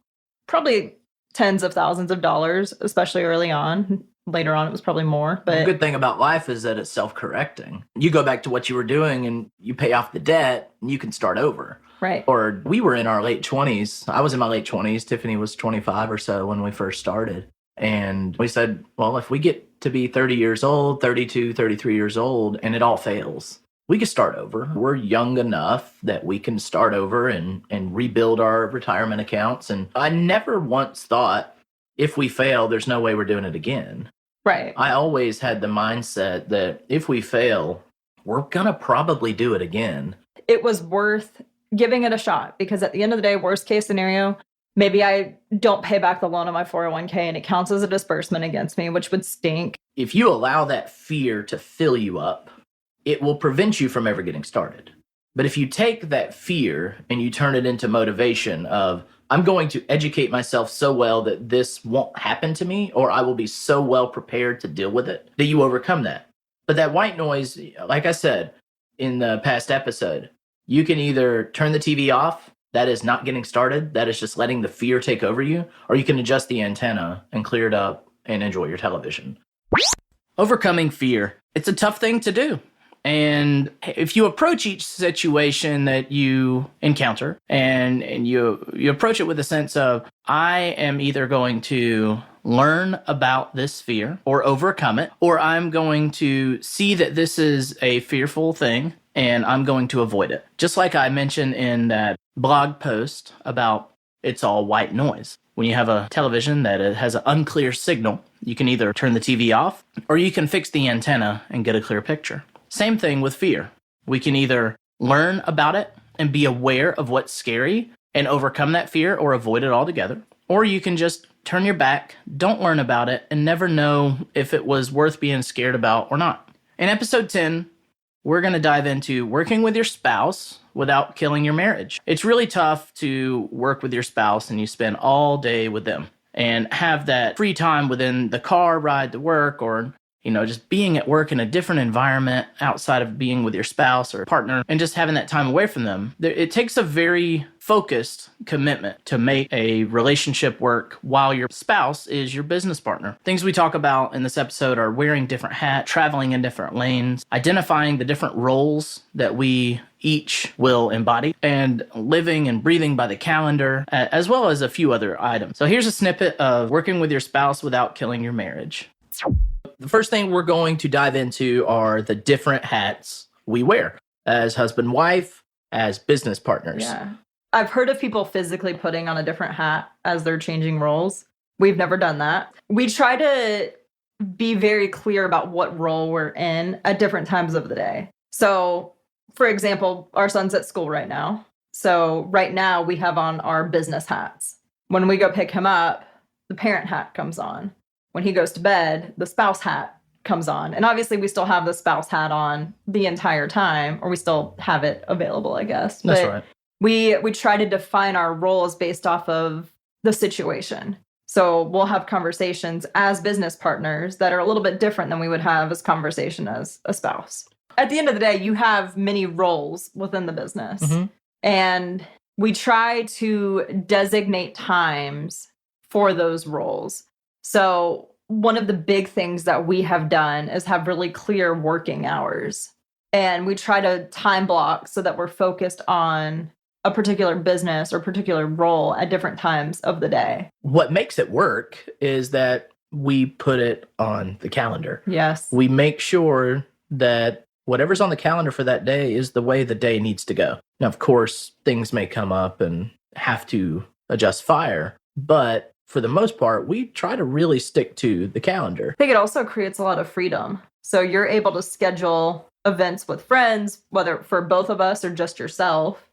probably tens of thousands of dollars, especially early on. Later on, it was probably more. But the good thing about life is that it's self-correcting. You go back to what you were doing and you pay off the debt and you can start over. Right. Or we were in our late 20s. I was in my late 20s. Tiffany was 25 or so when we first started. And we said, well, if we get to be 30 years old, 32, 33 years old, and it all fails, we can start over. We're young enough that we can start over and rebuild our retirement accounts. And I never once thought, if we fail, there's no way we're doing it again. Right. I always had the mindset that if we fail, we're going to probably do it again. It was worth giving it a shot because at the end of the day, worst case scenario, maybe I don't pay back the loan on my 401k and it counts as a disbursement against me, which would stink. If you allow that fear to fill you up, it will prevent you from ever getting started. But if you take that fear and you turn it into motivation of, I'm going to educate myself so well that this won't happen to me, or I will be so well prepared to deal with it, that you overcome that. But that white noise, like I said in the past episode, you can either turn the TV off, that is not getting started, that is just letting the fear take over you, or you can adjust the antenna and clear it up and enjoy your television. Overcoming fear. It's a tough thing to do. And if you approach each situation that you encounter and you approach it with a sense of, I am either going to learn about this fear or overcome it, or I'm going to see that this is a fearful thing and I'm going to avoid it. Just like I mentioned in that blog post about it's all white noise. When you have a television that has an unclear signal, you can either turn the TV off or you can fix the antenna and get a clear picture. Same thing with fear. We can either learn about it and be aware of what's scary and overcome that fear or avoid it altogether. Or you can just turn your back, don't learn about it, and never know if it was worth being scared about or not. In episode 10, we're going to dive into working with your spouse without killing your marriage. It's really tough to work with your spouse and you spend all day with them and have that free time within the car ride to work or just being at work in a different environment outside of being with your spouse or partner and just having that time away from them. It takes a very focused commitment to make a relationship work while your spouse is your business partner. Things we talk about in this episode are wearing different hats, traveling in different lanes, identifying the different roles that we each will embody, and living and breathing by the calendar, as well as a few other items. So here's a snippet of working with your spouse without killing your marriage. The first thing we're going to dive into are the different hats we wear as husband, wife, as business partners. Yeah. I've heard of people physically putting on a different hat as they're changing roles. We've never done that. We try to be very clear about what role we're in at different times of the day. So, for example, our son's at school right now. So right now we have on our business hats. When we go pick him up, the parent hat comes on. When he goes to bed, the spouse hat comes on. And obviously we still have the spouse hat on the entire time, or we still have it available, I guess. That's right. We try to define our roles based off of the situation. So we'll have conversations as business partners that are a little bit different than we would have as conversation as a spouse. At the end of the day, you have many roles within the business. Mm-hmm. And we try to designate times for those roles. So one of the big things that we have done is have really clear working hours. And we try to time block so that we're focused on a particular business or particular role at different times of the day. What makes it work is that we put it on the calendar. Yes. We make sure that whatever's on the calendar for that day is the way the day needs to go. Now, of course, things may come up and have to adjust fire, but for the most part, we try to really stick to the calendar. I think it also creates a lot of freedom. So you're able to schedule events with friends, whether for both of us or just yourself,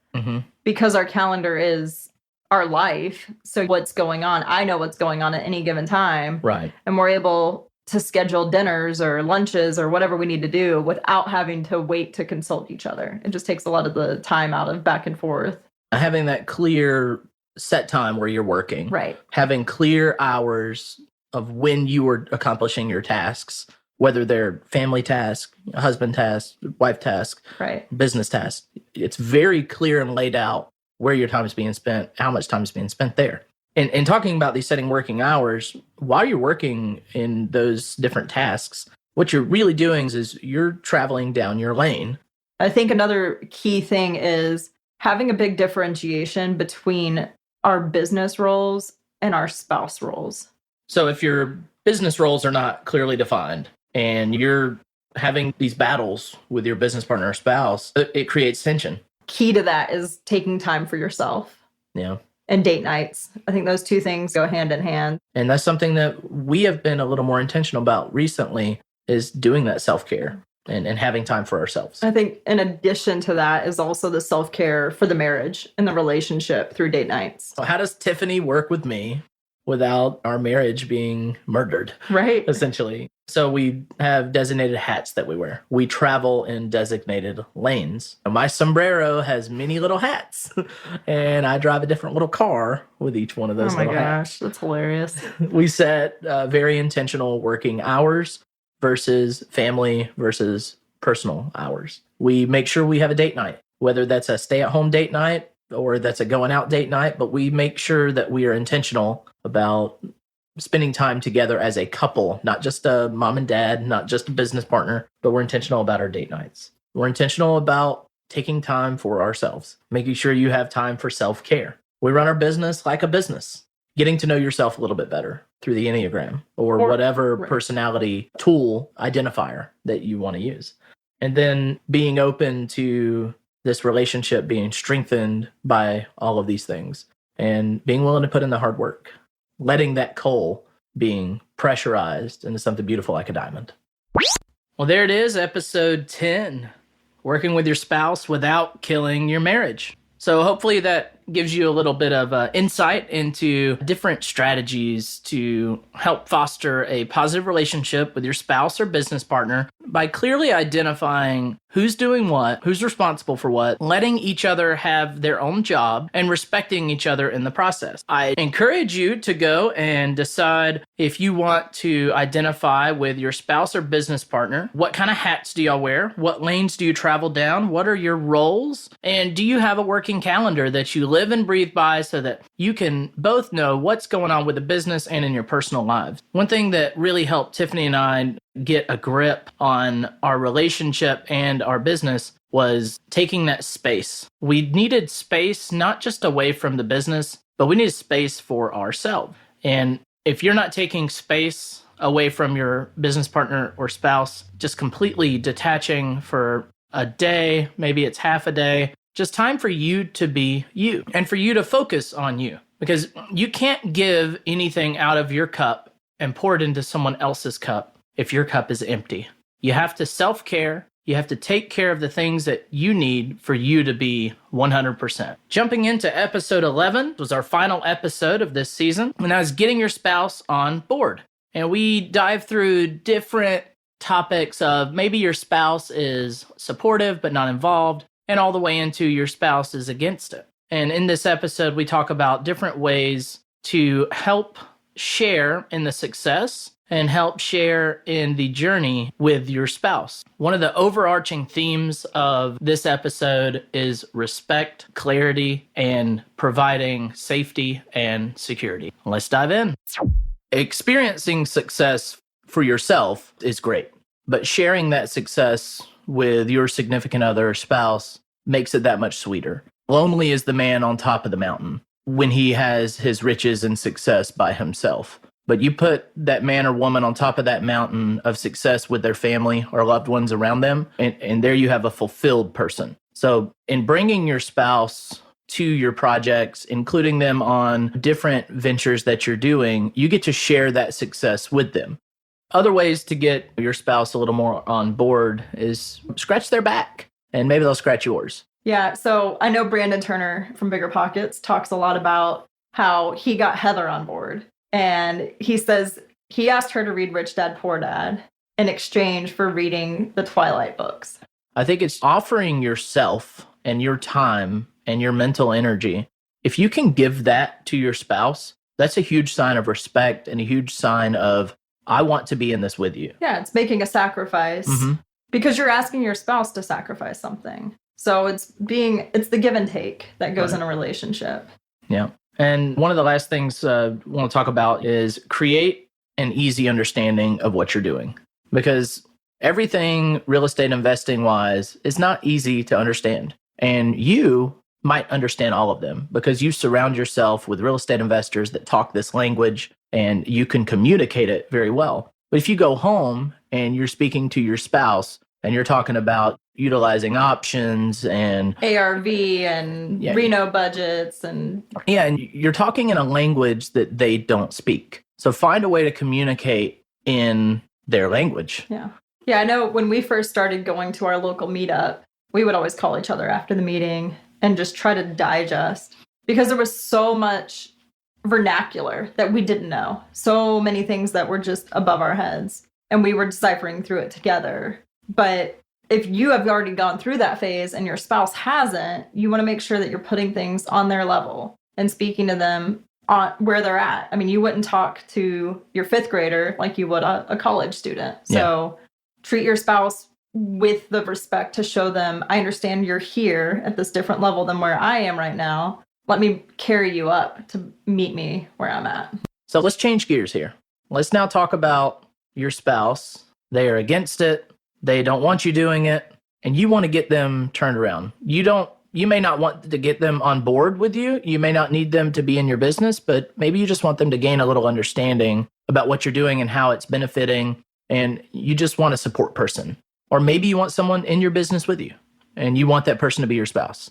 because our calendar is our life. So what's going on, I know what's going on at any given time. Right. And we're able to schedule dinners or lunches or whatever we need to do without having to wait to consult each other. It just takes a lot of the time out of back and forth. Having that clear set time where you're working. Right. Having clear hours of when you are accomplishing your tasks, whether they're family tasks, husband tasks, wife tasks, right, business tasks. It's very clear and laid out where your time is being spent, how much time is being spent there. And talking about these setting working hours, while you're working in those different tasks, what you're really doing is you're traveling down your lane. I think another key thing is having a big differentiation between our business roles and our spouse roles. So if your business roles are not clearly defined and you're having these battles with your business partner or spouse, it creates tension. Key to that is taking time for yourself. Yeah. And date nights. I think those two things go hand in hand. And that's something that we have been a little more intentional about recently, is doing that self-care and having time for ourselves. I think in addition to that is also the self-care for the marriage and the relationship through date nights. So how does Tiffany work with me without our marriage being murdered? Right. Essentially. So we have designated hats that we wear. We travel in designated lanes. My sombrero has many little hats, and I drive a different little car with each one of those little hats. That's hilarious. We set very intentional working hours versus family versus personal hours. We make sure we have a date night, whether that's a stay-at-home date night or that's a going out date night, but we make sure that we are intentional about spending time together as a couple, not just a mom and dad, not just a business partner, but we're intentional about our date nights. We're intentional about taking time for ourselves, making sure you have time for self-care. We run our business like a business, getting to know yourself a little bit better through the Enneagram or whatever personality tool identifier that you want to use. And then being open to this relationship being strengthened by all of these things and being willing to put in the hard work. Letting that coal being pressurized into something beautiful like a diamond. Well, there it is, episode 10, working with your spouse without killing your marriage. So hopefully that gives you a little bit of insight into different strategies to help foster a positive relationship with your spouse or business partner by clearly identifying who's doing what, who's responsible for what, letting each other have their own job, and respecting each other in the process. I encourage you to go and decide if you want to identify with your spouse or business partner. What kind of hats do y'all wear? What lanes do you travel down? What are your roles? And do you have a working calendar that you live and breathe by so that you can both know what's going on with the business and in your personal lives? One thing that really helped Tiffany and I get a grip on our relationship and our business was taking that space. We needed space, not just away from the business, but we needed space for ourselves. And if you're not taking space away from your business partner or spouse, just completely detaching for a day, maybe it's half a day, just time for you to be you and for you to focus on you, because you can't give anything out of your cup and pour it into someone else's cup if your cup is empty. You have to self-care. You have to take care of the things that you need for you to be 100%. Jumping into episode 11 was our final episode of this season, and that was getting your spouse on board. And we dive through different topics of maybe your spouse is supportive but not involved, and all the way into your spouse is against it. And in this episode, we talk about different ways to help share in the success and help share in the journey with your spouse. One of the overarching themes of this episode is respect, clarity, and providing safety and security. Let's dive in. Experiencing success for yourself is great, but sharing that success with your significant other or spouse makes it that much sweeter. Lonely is the man on top of the mountain when he has his riches and success by himself. But you put that man or woman on top of that mountain of success with their family or loved ones around them, and there you have a fulfilled person. So in bringing your spouse to your projects, including them on different ventures that you're doing, you get to share that success with them. Other ways to get your spouse a little more on board is scratch their back, and maybe they'll scratch yours. Yeah, so I know Brandon Turner from Bigger Pockets talks a lot about how he got Heather on board. And he says he asked her to read Rich Dad, Poor Dad in exchange for reading the Twilight books. I think it's offering yourself and your time and your mental energy. If you can give that to your spouse, that's a huge sign of respect and a huge sign of, I want to be in this with you. Yeah, it's making a sacrifice because you're asking your spouse to sacrifice something. So it's the give and take that goes in a relationship. Yeah. And one of the last things I want to talk about is create an easy understanding of what you're doing, because everything real estate investing wise is not easy to understand. And you might understand all of them because you surround yourself with real estate investors that talk this language and you can communicate it very well. But if you go home and you're speaking to your spouse and you're talking about utilizing options and ARV and Reno budgets and you're talking in a language that they don't speak. So find a way to communicate in their language. Yeah, I know when we first started going to our local meetup, we would always call each other after the meeting and just try to digest, because there was so much vernacular that we didn't know. So many things that were just above our heads, and we were deciphering through it together. But if you have already gone through that phase and your spouse hasn't, you want to make sure that you're putting things on their level and speaking to them on where they're at. I mean, you wouldn't talk to your fifth grader like you would a college student. So treat your spouse with the respect to show them, I understand you're here at this different level than where I am right now. Let me carry you up to meet me where I'm at. So let's change gears here. Let's now talk about your spouse. They are against it. They don't want you doing it, and you want to get them turned around. You may not want to get them on board with you. You may not need them to be in your business, but maybe you just want them to gain a little understanding about what you're doing and how it's benefiting, and you just want a support person. Or maybe you want someone in your business with you, and you want that person to be your spouse.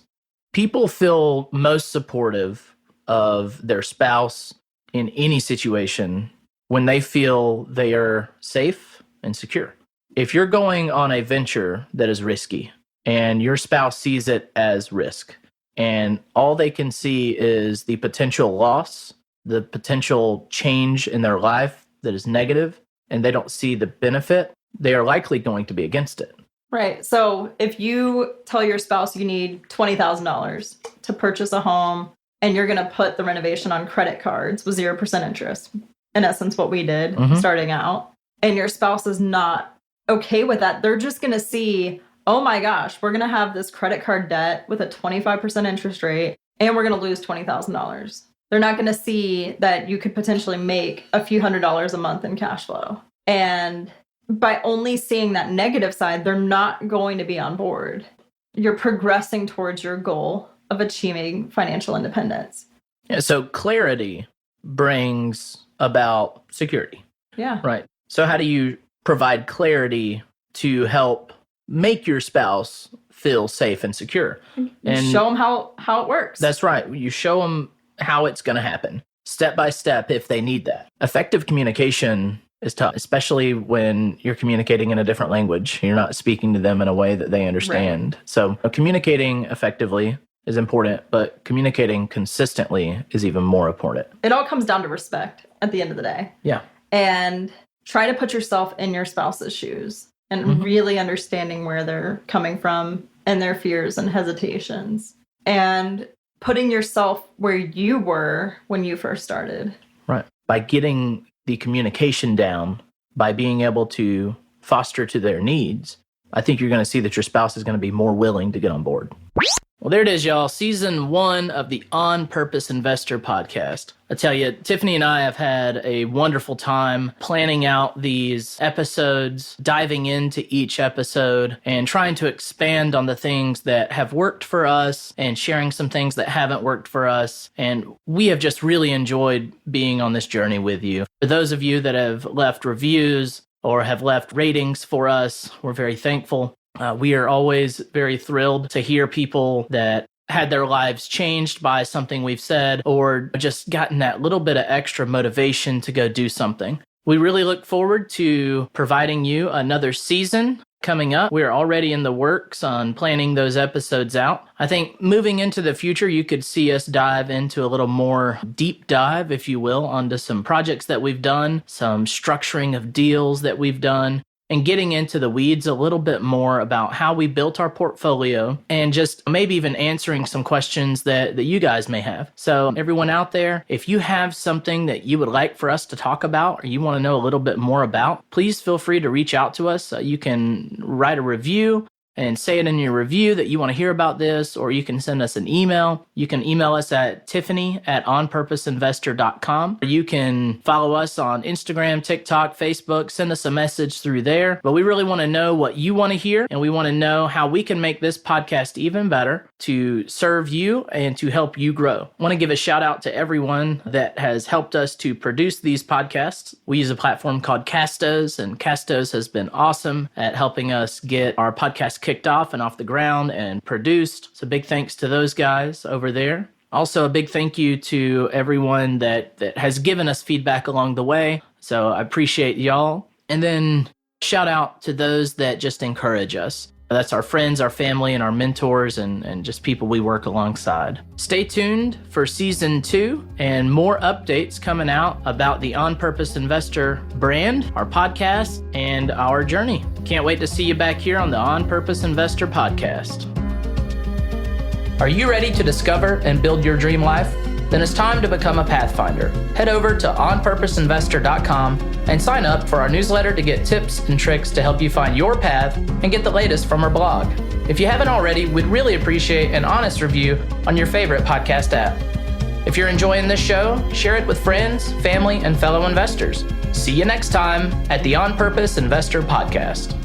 People feel most supportive of their spouse in any situation when they feel they are safe and secure. If you're going on a venture that is risky and your spouse sees it as risk, and all they can see is the potential loss, the potential change in their life that is negative, and they don't see the benefit, they are likely going to be against it. Right. So if you tell your spouse you need $20,000 to purchase a home and you're going to put the renovation on credit cards with 0% interest, in essence, what we did starting out, and your spouse is not okay with that, they're just going to see, oh my gosh, we're going to have this credit card debt with a 25% interest rate and we're going to lose $20,000. They're not going to see that you could potentially make a few $100s a month in cash flow. And by only seeing that negative side, they're not going to be on board. You're progressing towards your goal of achieving financial independence. Yeah, so clarity brings about security. Yeah. Right. So how do you provide clarity to help make your spouse feel safe and secure? And show them how it works. That's right. You show them how it's going to happen, step by step, if they need that. Effective communication is tough, especially when you're communicating in a different language. You're not speaking to them in a way that they understand. Right. So communicating effectively is important, but communicating consistently is even more important. It all comes down to respect at the end of the day. Yeah. And try to put yourself in your spouse's shoes and really understanding where they're coming from and their fears and hesitations, and putting yourself where you were when you first started. Right. By getting the communication down, by being able to foster to their needs, I think you're going to see that your spouse is going to be more willing to get on board. Well, there it is, y'all. Season 1 of the On Purpose Investor podcast. I tell you, Tiffany and I have had a wonderful time planning out these episodes, diving into each episode, and trying to expand on the things that have worked for us and sharing some things that haven't worked for us. And we have just really enjoyed being on this journey with you. For those of you that have left reviews or have left ratings for us, we're very thankful. We are always very thrilled to hear people that had their lives changed by something we've said, or just gotten that little bit of extra motivation to go do something. We really look forward to providing you another season coming up. We're already in the works on planning those episodes out. I think moving into the future, you could see us dive into a little more deep dive, if you will, onto some projects that we've done, some structuring of deals that we've done, and getting into the weeds a little bit more about how we built our portfolio, and just maybe even answering some questions that you guys may have. So everyone out there, if you have something that you would like for us to talk about or you want to know a little bit more about, please feel free to reach out to us. You can write a review and say it in your review that you want to hear about this, or you can send us an email. You can email us at tiffany@onpurposeinvestor.com. You can follow us on Instagram, TikTok, Facebook, send us a message through there. But we really want to know what you want to hear, and we want to know how we can make this podcast even better to serve you and to help you grow. I want to give a shout out to everyone that has helped us to produce these podcasts. We use a platform called Castos, and Castos has been awesome at helping us get our podcast kicked off and off the ground and produced. So big thanks to those guys over there. Also, a big thank you to everyone that has given us feedback along the way. So I appreciate y'all. And then shout out to those that just encourage us. That's our friends, our family, and our mentors, and just people we work alongside. Stay tuned for season 2 and more updates coming out about the On Purpose Investor brand, our podcast, and our journey. Can't wait to see you back here on the On Purpose Investor podcast. Are you ready to discover and build your dream life? Then it's time to become a Pathfinder. Head over to onpurposeinvestor.com and sign up for our newsletter to get tips and tricks to help you find your path and get the latest from our blog. If you haven't already, we'd really appreciate an honest review on your favorite podcast app. If you're enjoying this show, share it with friends, family, and fellow investors. See you next time at the On Purpose Investor Podcast.